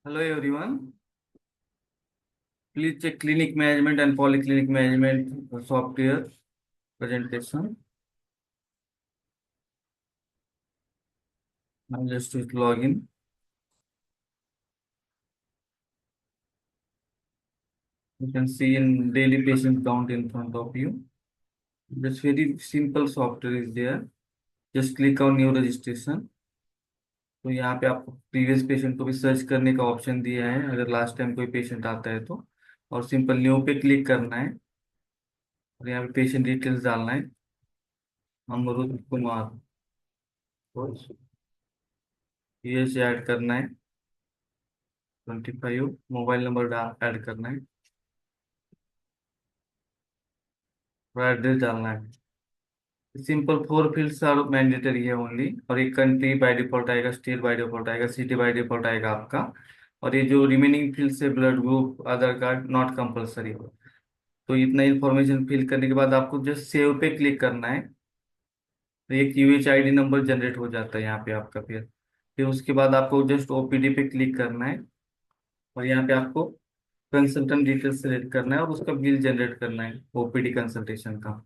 Hello everyone. Please check clinic management and polyclinic management software presentation. Now just to log in. You can see in daily patient count in front of you. This very simple software is there. Just click on new registration. तो यहाँ पे आपको previous patient को भी search करने का option दिया है अगर लास्ट टाइम कोई पेशेंट आता है तो। और सिंपल न्यू पे क्लिक करना है और यहाँ पे पेशेंट डिटेल्स डालना है। अमरुद कुमार ये से ऐड करना है। 25 मोबाइल नंबर ऐड करना है और एड्रेस डालना है। Simple four fields are mandatory है ओनली। और एक कंट्री बाय डिफॉल्ट आएगा, स्टेट बाय डिफॉल्ट आएगा, सिटी बाय डिफॉल्ट आएगा आपका। और ये जो रिमेनिंग फील्ड्स है blood group Aadhaar card not compulsory हो। तो इतना इन्फॉर्मेशन फिल करने के बाद आपको जस्ट सेव पे क्लिक करना है। तो एक यूएचआईडी नंबर जनरेट हो जाता है यहाँ पे आपका। फिर उसके बाद आपको जस्ट ओपीडी पे क्लिक करना है और यहाँ पे आपको कंसल्टेंट डिटेल्स सेलेक्ट करना है और उसका बिल जनरेट करना है ओपीडी कंसल्टेशन का।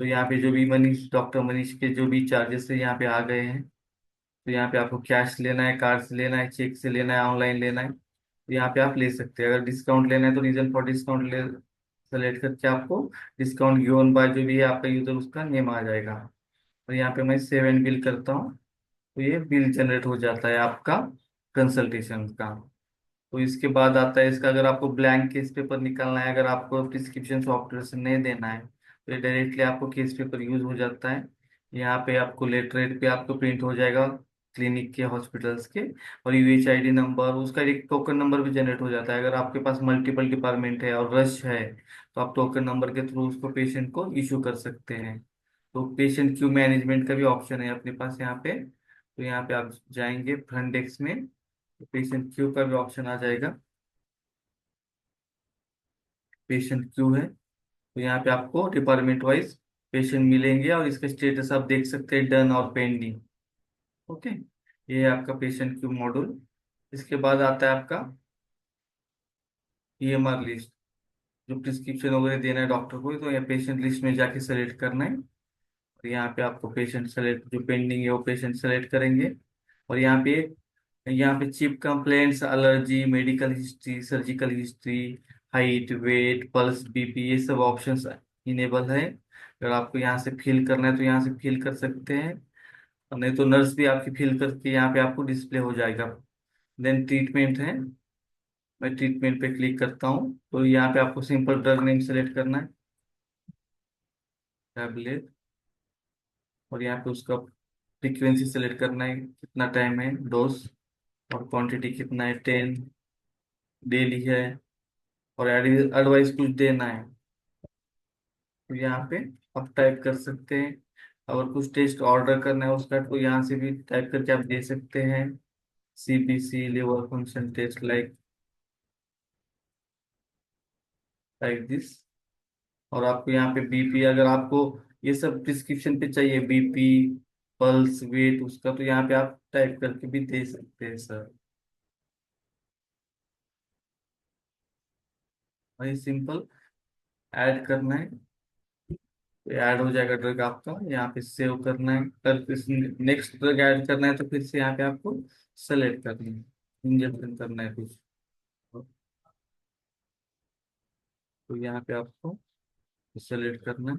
तो यहाँ पे जो भी मनीष डॉक्टर मनीष के जो भी चार्जेस है यहाँ पे आ गए हैं। तो यहाँ पे आपको कैश लेना है, कार्ड से लेना है, चेक से लेना है, ऑनलाइन लेना है, तो यहाँ पे आप ले सकते हैं। अगर डिस्काउंट लेना है तो रीजन फॉर डिस्काउंट ले सेलेक्ट करके आपको डिस्काउंट गिवन बाय जो भी है आपका यूजर उसका नेम आ जाएगा। और यहाँ पे मैं सेव एंड बिल करता हूँ तो ये बिल जनरेट हो जाता है आपका कंसल्टेशन का। तो इसके बाद आता है इसका, अगर आपको ब्लैंक केस पेपर निकालना है, अगर आपको प्रिस्क्रिप्शन सॉफ्टवेयर से नहीं देना है तो ये डायरेक्टली आपको केस पेपर यूज हो जाता है। यहाँ पे आपको लेटरेट पे आपको प्रिंट हो जाएगा क्लिनिक के हॉस्पिटल्स के। और यूएचआईडी नंबर उसका एक टोकन नंबर भी जनरेट हो जाता है। अगर आपके पास मल्टीपल डिपार्टमेंट है और रश है तो आप टोकन नंबर के थ्रू उसको पेशेंट को इशू कर सकते हैं। तो पेशेंट क्यू मैनेजमेंट का भी ऑप्शन है अपने पास यहाँ पे। तो यहाँ पे आप जाएंगे फ्रंट डेस्क में, पेशेंट क्यू का भी ऑप्शन आ जाएगा। पेशेंट क्यू है तो यहाँ पे आपको डिपार्टमेंट वाइज पेशेंट मिलेंगे और इसका स्टेटस आप देख सकते हैं, डन और पेंडिंग। ओके, ये है आपका पेशेंट क्यू मॉड्यूल। इसके बाद आता है आपका ईएमआर लिस्ट। जो प्रिस्क्रिप्शन वगैरह देना है डॉक्टर को तो यहाँ पेशेंट लिस्ट में जाके सेलेक्ट करना है। और यहाँ पे आपको पेशेंट सेलेक्ट जो पेंडिंग है वो पेशेंट सेलेक्ट करेंगे। और यहाँ पे chief complaints, allergy, medical history, surgical history, height, weight, pulse, BP, ये सब ऑप्शंस इनेबल है। अगर आपको यहाँ से फिल करना है तो यहाँ से फिल कर सकते हैं और नहीं तो नर्स भी आपकी फिल करके यहाँ पे आपको डिस्प्ले हो जाएगा। देन ट्रीटमेंट है, मैं ट्रीटमेंट पे क्लिक करता हूँ तो यहाँ पे आपको सिंपल ड्रग नेम सेलेक्ट करना है, टैबलेट। और यहाँ पे उसका फ्रीक्वेंसी सेलेक्ट करना है, कितना टाइम है, डोज, और क्वांटिटी कितना है, 10 डेली है। और एडवाइस कुछ देना है तो यहाँ पे आप टाइप कर सकते हैं। अगर कुछ टेस्ट ऑर्डर करना है उसका तो यहाँ से भी टाइप करके आप दे सकते हैं। CBC liver function taste like this. और आपको यहाँ पे बीपी, अगर आपको ये सब प्रिस्क्रिप्शन पे चाहिए बीपी, पल्स, वेट उसका, तो यहाँ पे आप टाइप करके भी दे सकते हैं सर। वही सिंपल ऐड करना है तो ऐड हो जाएगा ड्रग आपका। यहाँ पे सेव करना है, कल नेक्स्ट ड्रग ऐड करना है तो फिर से यहाँ पे आपको सेलेक्ट करना है, इंजेक्शन करना है कुछ तो यहाँ पे आपको सेलेक्ट करना है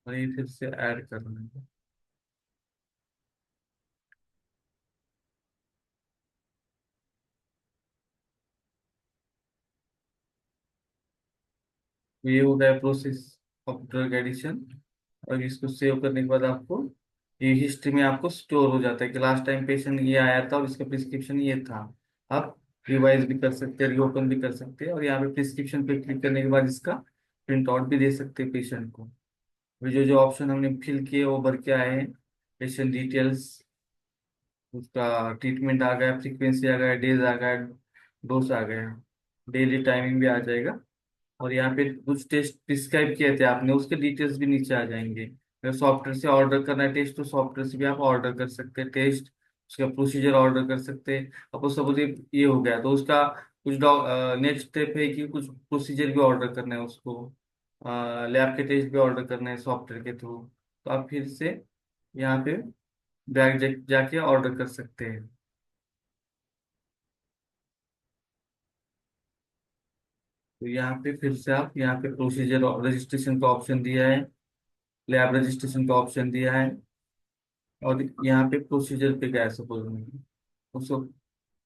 और ये फिर से ऐड करना है। तो ये हो गया प्रोसेस ऑफ ड्रग एडिशन। और इसको सेव करने के बाद आपको ये हिस्ट्री में आपको स्टोर हो जाता है कि लास्ट टाइम पेशेंट ये आया था और इसका प्रिस्क्रिप्शन ये था। आप रिवाइज भी कर सकते हैं, रीओपन भी कर सकते हैं और यहाँ पे प्रिस्क्रिप्शन पे क्लिक करने के बाद इसका प्रिंट आउट भी दे सकते हैं पेशेंट को। अभी जो जो ऑप्शन हमने फिल किए वो भर के आए हैं, पेशेंट डिटेल्स, उसका ट्रीटमेंट आ गया, फ्रीक्वेंसी आ गया, डेज आ गया, डोज आ गया, डेली टाइमिंग भी आ जाएगा। और यहाँ पे कुछ टेस्ट प्रिस्क्राइब किए थे आपने उसके डिटेल्स भी नीचे आ जाएंगे। अगर सॉफ्टवेयर से ऑर्डर करना है टेस्ट तो सॉफ्टवेयर से भी आप ऑर्डर कर सकते हैं टेस्ट। उसका प्रोसीजर ऑर्डर कर सकते हैं। अब सपोज ये हो गया तो उसका कुछ नेक्स्ट स्टेप है कि कुछ प्रोसीजर भी ऑर्डर करना है उसको, लैब के टेस्ट भी ऑर्डर करना है सॉफ्टवेयर के थ्रू। तो आप फिर से यहाँ पे बैग जाके ऑर्डर कर सकते हैं। तो यहाँ पे फिर से आप यहाँ पे प्रोसीजर रजिस्ट्रेशन का ऑप्शन दिया है, लैब रजिस्ट्रेशन का ऑप्शन दिया है, और यहाँ पे प्रोसीजर पे गया सपोज में, उसको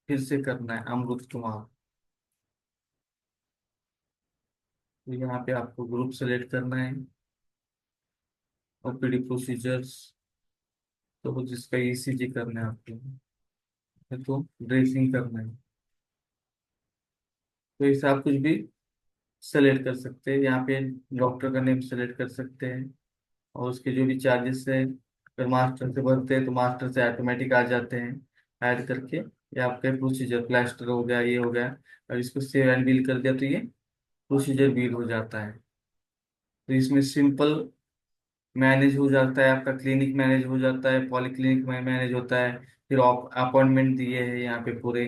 फिर से करना है अमृत कुमार। तो यहाँ पे आपको ग्रुप सेलेक्ट करना है, ओपीडी प्रोसीजर्स, तो जिसका ईसीजी करना है आपको, तो ड्रेसिंग करना है। तो इसे आप कुछ भी सेलेक्ट कर सकते हैं, यहाँ पे डॉक्टर का नेम सेलेक्ट कर सकते हैं, और उसके जो भी चार्जेस है अगर मास्टर से भरते हैं तो मास्टर से ऑटोमेटिक आ जाते हैं ऐड करके। ये आपका प्रोसीजर प्लास्टर हो गया, ये हो गया। और इसको सेव एंड बिल कर दिया तो ये प्रोसीजर बिल हो जाता है। तो इसमें सिंपल मैनेज हो जाता है, आपका क्लिनिक मैनेज हो जाता है, पॉलीक्लिनिक में मैनेज होता है। फिर अपॉइंटमेंट दिए हैं यहाँ पे पूरे,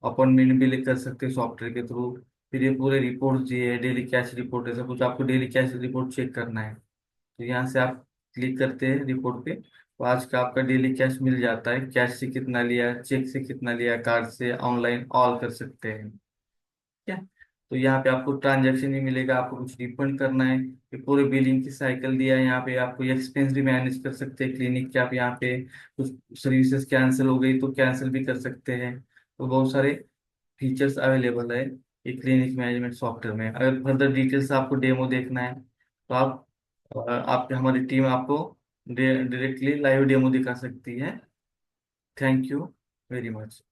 अपॉइंटमेंट भी लिख कर सकते हैं सॉफ्टवेयर के थ्रू। फिर ये पूरे रिपोर्ट दिए हैं, डेली कैश रिपोर्ट है, सब कुछ आपको डेली कैश रिपोर्ट चेक करना है। तो यहाँ से आप क्लिक करते हैं रिपोर्ट पे, तो आज का आपका डेली कैश मिल जाता है, कैश से कितना लिया, चेक से कितना लिया, कार्ड से, ऑनलाइन ऑल कर सकते हैं। क्या, तो यहाँ पे आपको ट्रांजैक्शन भी मिलेगा, आपको कुछ रिफंड करना है, ये पूरे बिलिंग की साइकिल दिया है। यहाँ पे आपको एक्सपेंस भी मैनेज कर सकते हैं क्लिनिक के, आप यहाँ पे कुछ सर्विसेज कैंसिल हो गई तो कैंसिल भी कर सकते हैं। तो बहुत सारे फीचर्स अवेलेबल है ये क्लिनिक मैनेजमेंट सॉफ्टवेयर में। अगर फर्दर डिटेल्स आपको डेमो देखना है तो आप हमारी टीम आपको डायरेक्टली लाइव डेमो दिखा सकती है। Thank you very much.